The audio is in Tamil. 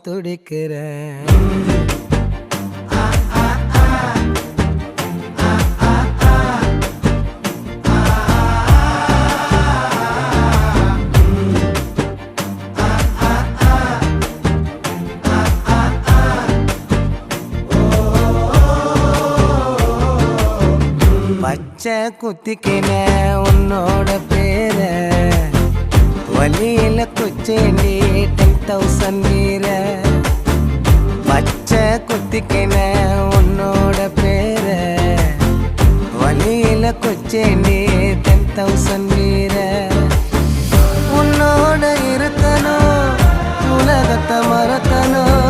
துடிக்கிறேன். பச்சை குத்திக்கின உன்னோட பேர வழியில குச்சேண்டி 10,000 வீர. பச்சை குத்திக்கின உன்னோட பேர வழியில குச்சேண்டி 10,000 வீர. உன்னோட இருக்கணும் உலகத்தை மறக்கணும்